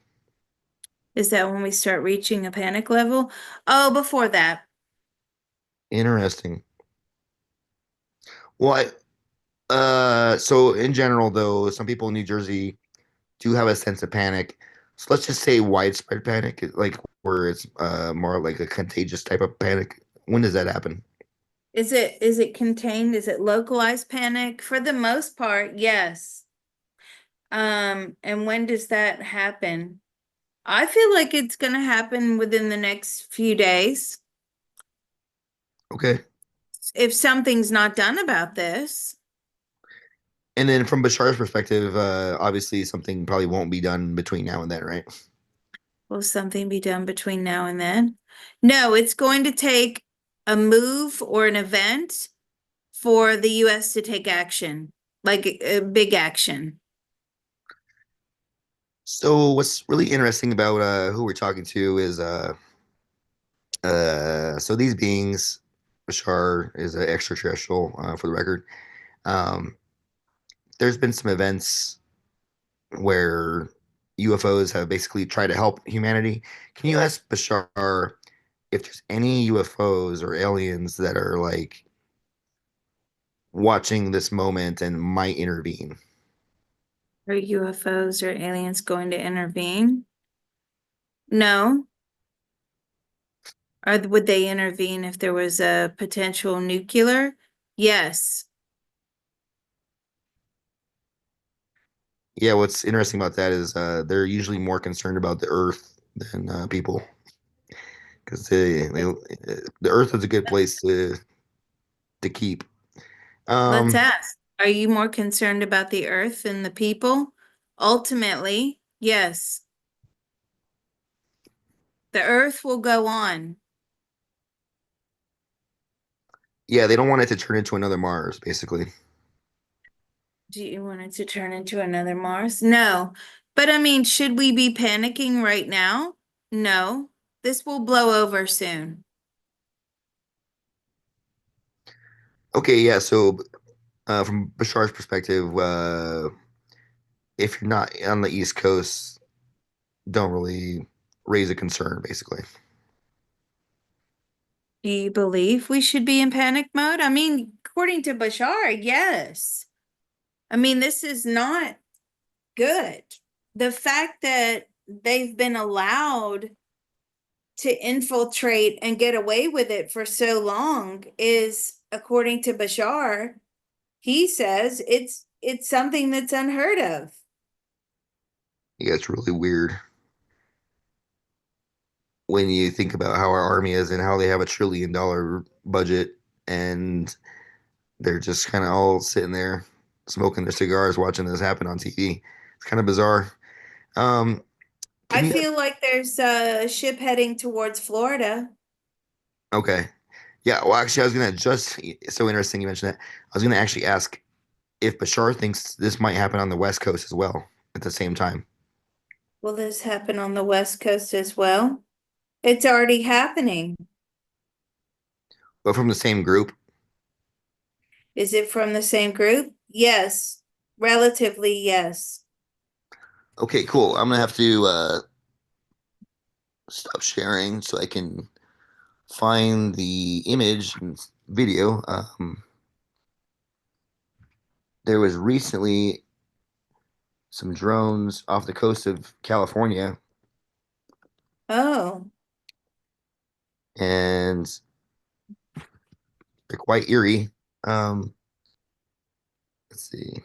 Is that when we start reaching a panic level? Oh, before that. Interesting. Well, so in general, though, some people in New Jersey do have a sense of panic. So let's just say widespread panic, like where it's more like a contagious type of panic. When does that happen? Is it contained? Is it localized panic? For the most part, yes. And when does that happen? I feel like it's going to happen within the next few days Okay. if something's not done about this. And then from Bashar's perspective, obviously something probably won't be done between now and then, right? Will something be done between now and then? No, it's going to take a move or an event for the US to take action, like a big action. So what's really interesting about who we're talking to is so these beings, Bashar is an extraterrestrial for the record. Um, there's been some events where UFOs have basically tried to help humanity. Can you ask Bashar if there's any UFOs or aliens that are like watching this moment and might intervene? Are UFOs or aliens going to intervene? No. Would they intervene if there was a potential nuclear? Yes. Yeah, what's interesting about that is they're usually more concerned about the Earth than people because the Earth is a good place to keep. Let's Um, ask. Are you more concerned about the earth than the people? Ultimately, yes. The earth will go on. yeah, they don't want it to turn into another Mars, basically. Do you want it to turn into another Mars? No. But I mean, should we be panicking right now? No. This will blow over soon. Okay, yeah. So from Bashar's perspective, if you're not on the East Coast, don't really raise a concern, basically. Do you believe we should be in panic mode? I mean, according to Bashar, yes. I mean, this is not good. The fact that they've been allowed to infiltrate and get away with it for so long is, according to Bashar, he says it's something that's unheard of. Yeah, it's really weird when you think about how our army is and how they have $1 trillion budget and they're just kind of all sitting there smoking their cigars watching this happen on TV. It's kind of bizarre. Um, I can you? feel like there's a ship heading towards Florida. Okay. Yeah. Well, actually, I was gonna just so interesting you mentioned that. I was gonna actually ask. if Bashar thinks this might happen on the West Coast as well at the same time, Will this happen on the West Coast as well? It's already happening. but from the same group. Is it from the same group? Yes. Relatively, yes. Okay, cool. I'm gonna have to stop sharing so I can find the image and video. There was recently some drones off the coast of California, Oh, and they're quite eerie. Um, let's see.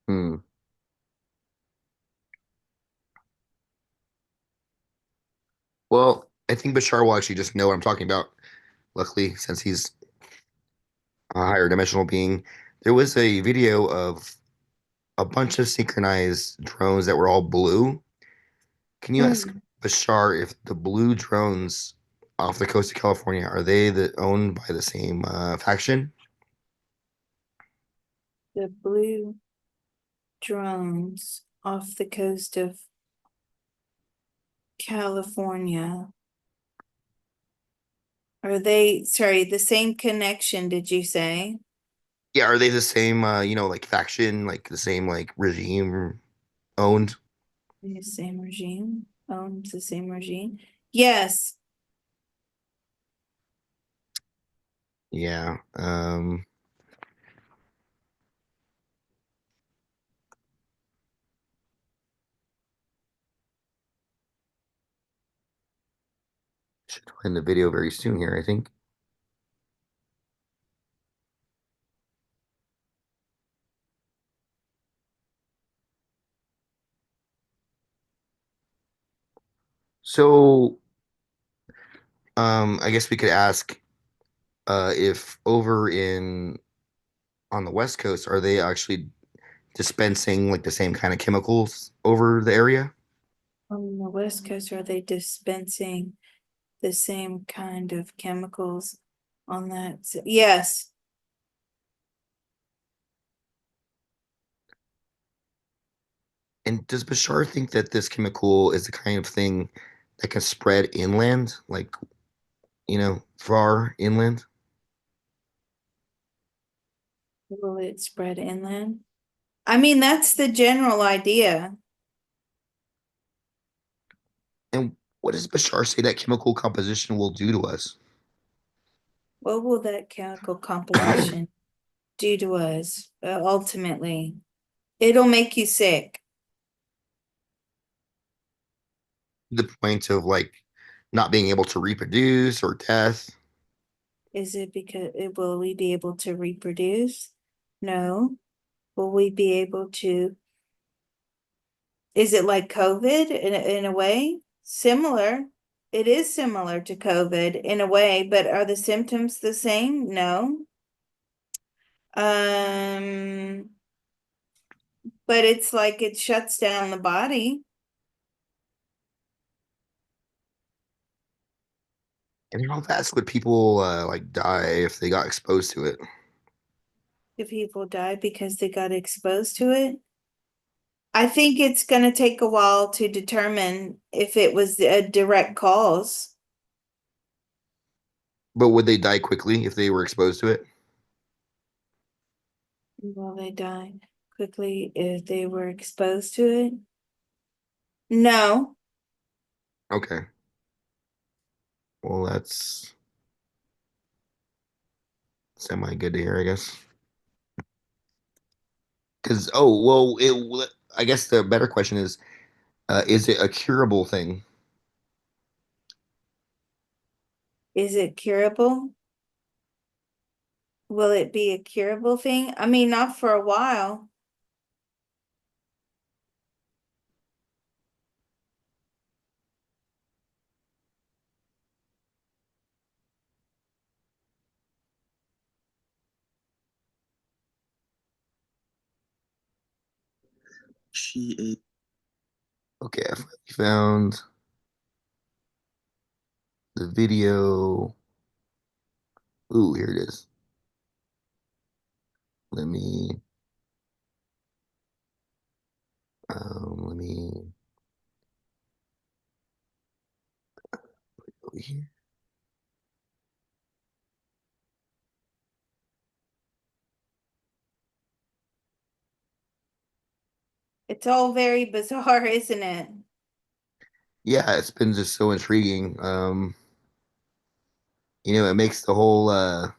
Hmm. Well, I think Bashar will actually just know what I'm talking about. Luckily, since he's a higher dimensional being, there was a video of a bunch of synchronized drones that were all blue. Can you ask hmm. Bashar if the blue drones off the coast of California are they owned by the same faction? The blue drones off the coast of California. Are they, sorry, the same connection, did you say? Yeah, are they the same? Like faction, like the same like regime owned? The same regime? Owns the same regime? Yes. Yeah. Should find the video very soon here, I think. So, I guess we could ask if over in on the West Coast, are they actually dispensing like the same kind of chemicals over the area? On the West Coast, are they dispensing the same kind of chemicals on that? Yes. And does Bashar think that this chemical is the kind of thing that can spread inland, like, far inland? Will it spread inland? I mean, that's the general idea. And what does Bashar say that chemical composition will do to us? What will that chemical composition do to us ultimately? It'll make you sick. The point of like not being able to reproduce or death. Is it because will we be able to reproduce? No. Will we be able to? Is it like COVID in a way? Similar. It is similar to COVID in a way, but are the symptoms the same? No. Um, but it's like it shuts down the body. And how fast would people like die if they got exposed to it? If people die because they got exposed to it. I think it's going to take a while to determine if it was a direct cause. But would they die quickly if they were exposed to it? Will they die quickly if they were exposed to it? No. Okay. Well, that's semi good to hear, I guess. Because I guess the better question is it a curable thing? Is it curable? Will it be a curable thing? I mean, not for a while. Okay, I finally found the video. Ooh, here it is. Let me let me go here. It's all very bizarre, isn't it? Yeah, it's been just so intriguing. It makes the whole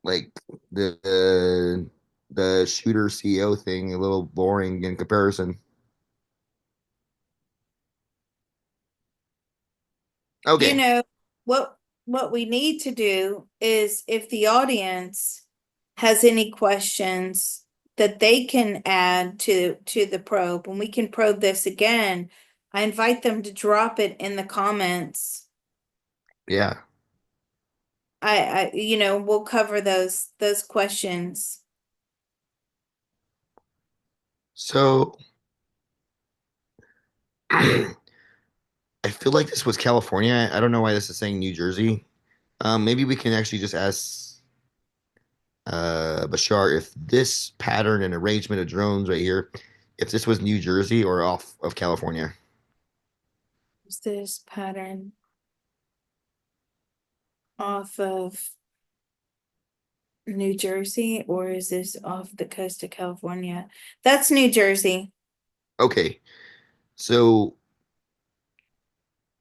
like the shooter CEO thing a little boring in comparison. You Okay. know, what what we need to do is if the audience has any questions that they can add to the probe, and we can probe this again, I invite them to drop it in the comments. Yeah. We'll cover those questions. So I feel like this was California. I don't know why this is saying New Jersey. Maybe we can actually just ask Bashar if this pattern and arrangement of drones right here, if this was New Jersey or off of California. Is this pattern off of New Jersey or is this off the coast of California? That's New Jersey. Okay. So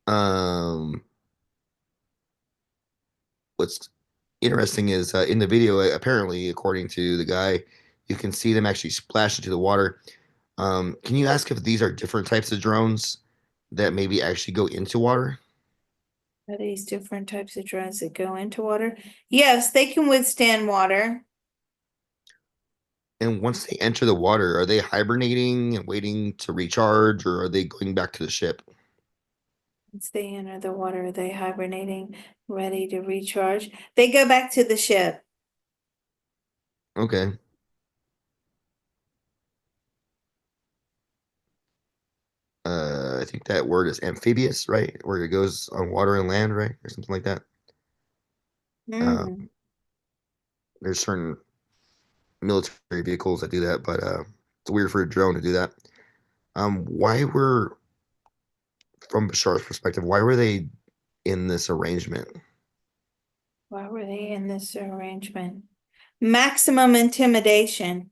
um what's interesting is in the video, apparently, according to the guy, you can see them actually splash into the water. Can you ask if these are different types of drones that maybe actually go into water? Are these different types of drones that go into water? Yes, they can withstand water. And once they enter the water, are they hibernating and waiting to recharge, or are they going back to the ship? Once they enter the water, are they hibernating, ready to recharge? They go back to the ship. Okay. I think that word is amphibious, right? Where it goes on water and land, right? Or something like that. Mm. Um, there's certain military vehicles that do that, but it's weird for a drone to do that. Why were, from Bashar's perspective, why were they in this arrangement? Why were they in this arrangement? Maximum intimidation.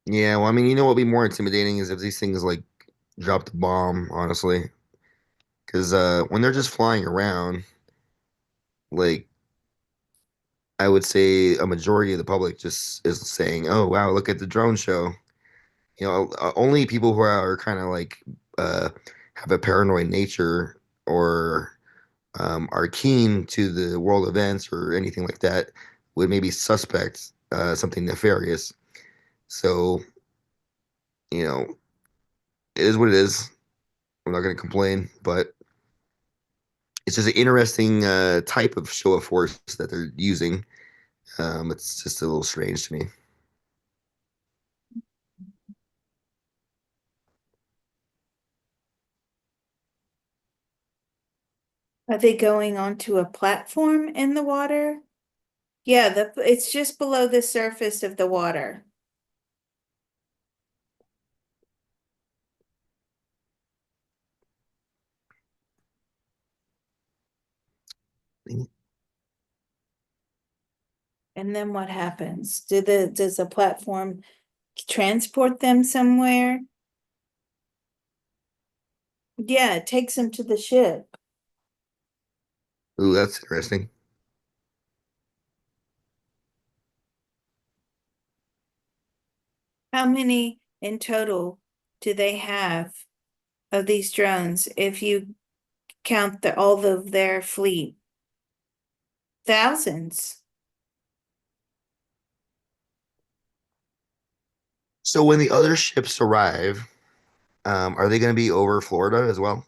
Yeah, well, I mean, what would be more intimidating is if these things like dropped a bomb, honestly, because when they're just flying around, like I would say a majority of the public just is saying, "Oh, wow, look at the drone show." Only people who are kind of like uh, have a paranoid nature or are keen to the world events or anything like that would maybe suspect something nefarious. So, you know, it is what it is. I'm not going to complain, but it's just an interesting type of show of force that they're using. It's just a little strange to me. Are they going onto a platform in the water? Yeah, it's just below the surface of the water. And then what happens? Does the platform transport them somewhere? Yeah, it takes them to the ship. Ooh, that's interesting. How many in total do they have of these drones if you count all of their fleet? Thousands. So when the other ships arrive, are they going to be over Florida as well?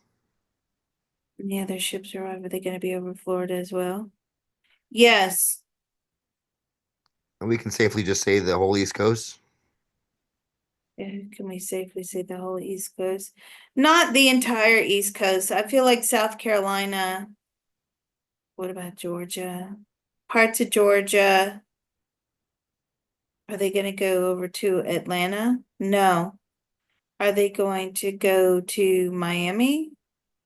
And the other ships arrive. Are they going to be over Florida as well? Yes. And we can safely just say the whole East Coast. Can we safely say the whole East Coast? Not the entire East Coast. I feel like South Carolina. What about Georgia? Parts of Georgia. Are they going to go over to Atlanta? No. Are they going to go to Miami?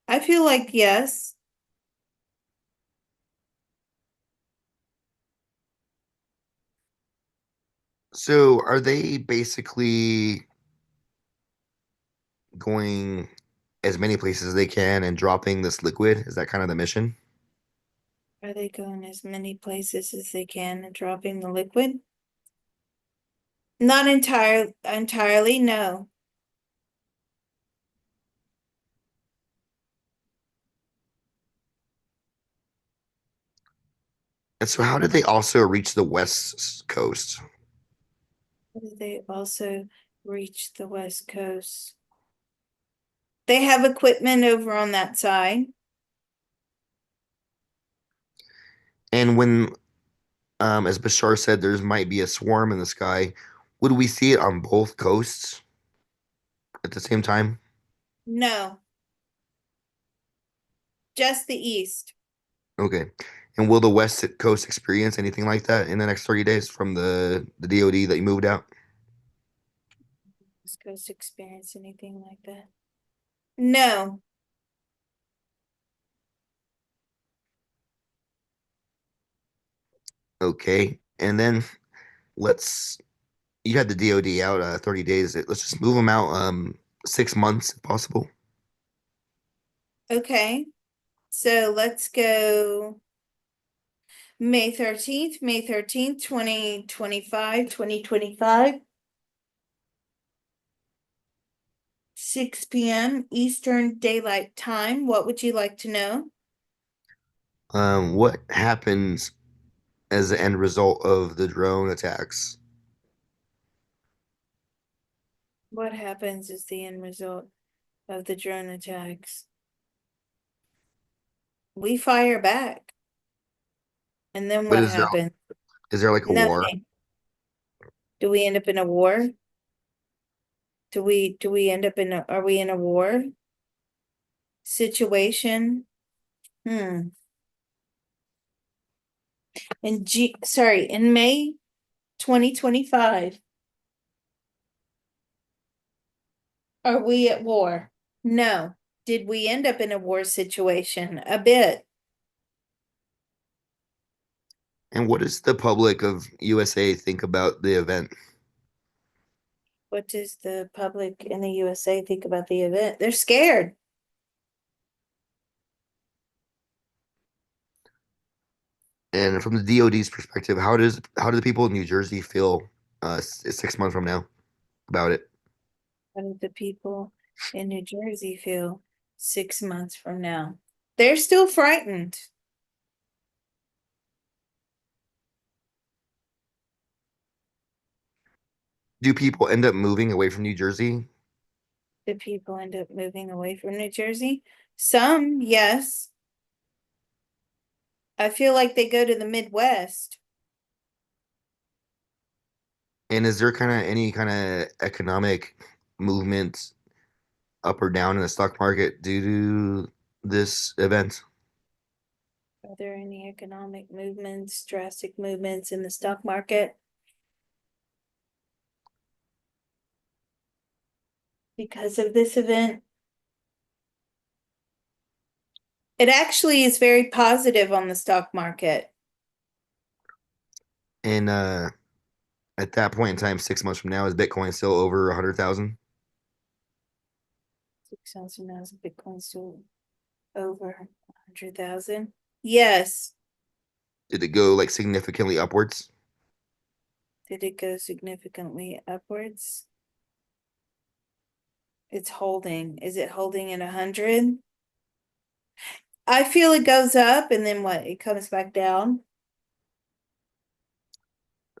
I feel like yes. So are they basically going as many places as they can and dropping this liquid? Is that kind of the mission? Are they going as many places as they can and dropping the liquid? Not entirely, no. And so how did they also reach the West Coast? They also reach the West Coast. They have equipment over on that side. And when, as Bashar said, there's might be a swarm in the sky, would we see it on both coasts at the same time? No, just the east. Okay. And will the West Coast experience anything like that in the next 30 days from the DoD that you moved out? West Coast experience anything like that? No. Okay. And then let's you had the DoD out 30 days. Let's just move them out 6 months if possible. Okay. So let's go May 13th, 2025, 6 p.m. Eastern Daylight Time. What would you like to know? What happens as the end result of the drone attacks? What happens is the end result of the drone attacks. We fire back. And then But what happens? is there like a war? Nothing. Do we end up in a war? Do we end up in are we in a war situation? Hmm. In May 2025, are we at war? No. Did we end up in a war situation? A bit. And what does the public of USA think about the event? What does the public in the USA think about the event? They're scared. And from the DoD's perspective, how do the people in New Jersey feel 6 months from now about it? How do the people in New Jersey feel 6 months from now? They're still frightened. Do people end up moving away from New Jersey? Do people end up moving away from New Jersey? Some, yes. I feel like they go to the Midwest. And is there kind of any kind of economic movement up or down in the stock market due to this event? Are there any economic movements, drastic movements in the stock market because of this event? It actually is very positive on the stock market. And at that point in time, 6 months from now, is Bitcoin still over 100,000? 6,000 now is Bitcoin still over 100,000? Yes. Did it go like significantly upwards? Did it go significantly upwards? It's holding. Is it holding at 100? I feel it goes up and then what? It comes back down.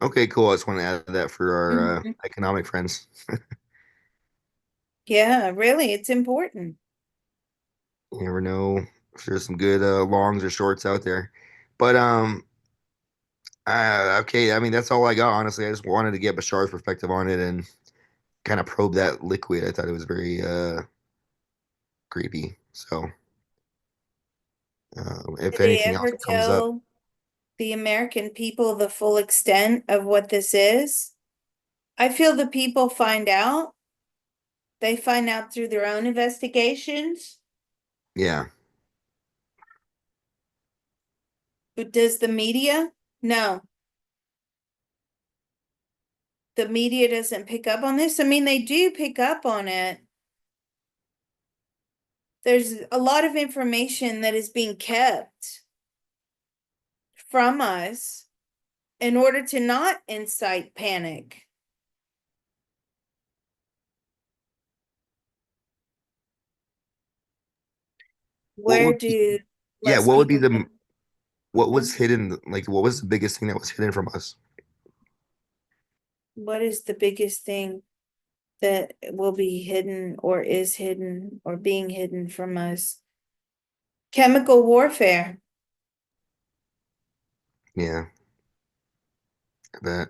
Okay, cool. I just want to add that for our Mhm. economic friends. Yeah, really, it's important. You never know if there's some good longs or shorts out there. But Okay, I mean that's all I got. Honestly, I just wanted to get Bashar's perspective on it and kind of probe that liquid. I thought it was very creepy. So if Did they anything else ever that comes up, tell the American people the full extent of what this is? I feel the people find out. They find out through their own investigations. yeah. But does the media? No, the media doesn't pick up on this. I mean, they do pick up on it. There's a lot of information that is being kept from us in order to not incite panic. What Where would be, do yeah, less what would be people the what Mhm. was hidden? Like, what was the biggest thing that was hidden from us? What is the biggest thing that will be hidden or is hidden or being hidden from us? Chemical warfare. Yeah, I bet.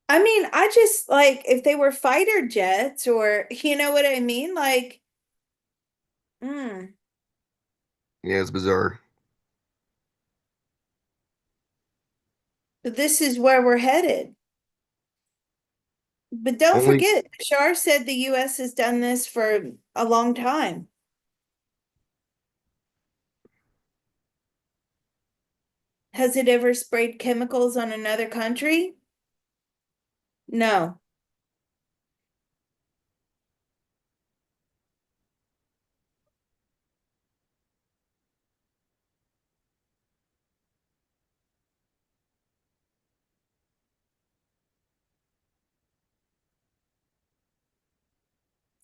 I mean, I just like if they were fighter jets or you know what I mean? Like, mm, Yeah, it's bizarre. this is where we're headed. But don't Only, forget, Bashar said the US has done this for a long time. Has it ever sprayed chemicals on another country? No.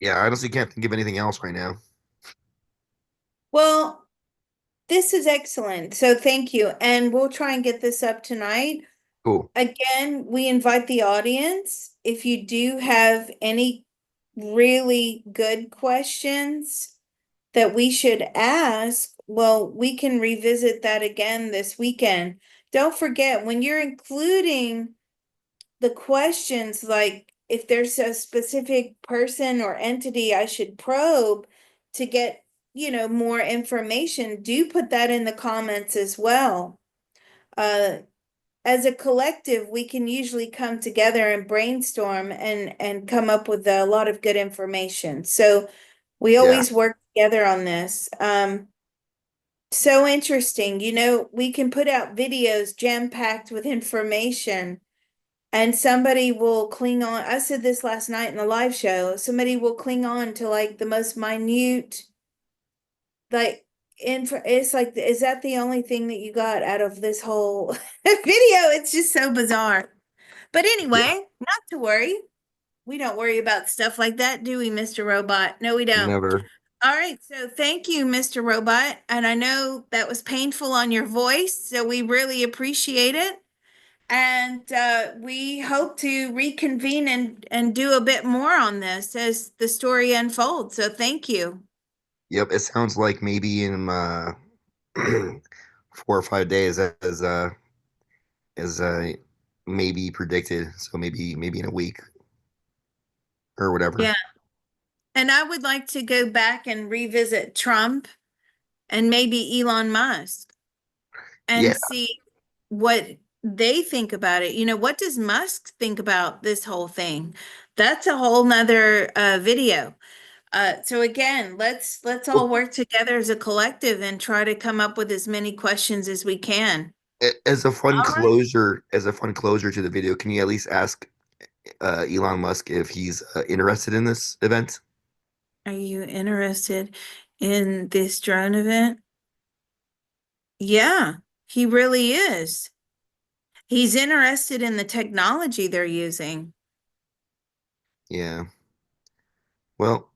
yeah, I honestly can't think of anything else right now. Well, this is excellent. So thank you. And we'll try and get this up tonight. Cool. Again, we invite the audience. If you do have any really good questions that we should ask, well, we can revisit that again this weekend. Don't forget, when you're including the questions, like if there's a specific person or entity I should probe to get, more information, do put that in the comments as well. Uh, as a collective, we can usually come together and brainstorm and come up with a lot of good information. So we Yeah. always work together on this. So interesting. We can put out videos jam-packed with information and somebody will cling on. I said this last night in the live show. Somebody will cling on to like the most minute, like it's like, is that the only thing that you got out of this whole video? It's just so bizarre. But Yeah. anyway, not to worry. We don't worry about stuff like that, do we, Mr. Robot? No, we don't. Never. All right, so thank you, Mr. Robot. And I know that was painful on your voice, so we really appreciate it. And we hope to reconvene and do a bit more on this as the story unfolds. So thank you. Yep. It sounds like maybe in 4 or 5 days as maybe predicted. So maybe in a week or whatever. Yeah. And I would like to go back and revisit Trump and maybe Elon Musk Yeah. and see what they think about it. What does Musk think about this whole thing? That's a whole nother video. So again, let's all Well, work together as a collective and try to come up with as many questions as we can. All right. as a fun closure to the video, can you at least ask Elon Musk if he's interested in this event? Are you interested in this drone event? Yeah, he really is. He's interested in the technology they're using. Yeah. Well,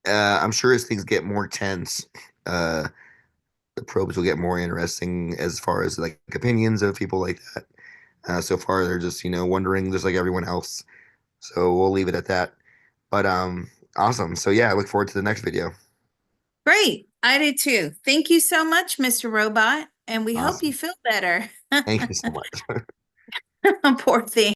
I'm sure as things get more tense, uh, the probes will get more interesting as far as like opinions of people like that. So far, they're just wondering, just like everyone else. So we'll leave it at that. But awesome. So yeah, I look forward to the next video. Great. I do too. Thank you so much, Mr. Robot, and we hope you Awesome. feel better. Thank you so much. Poor thing.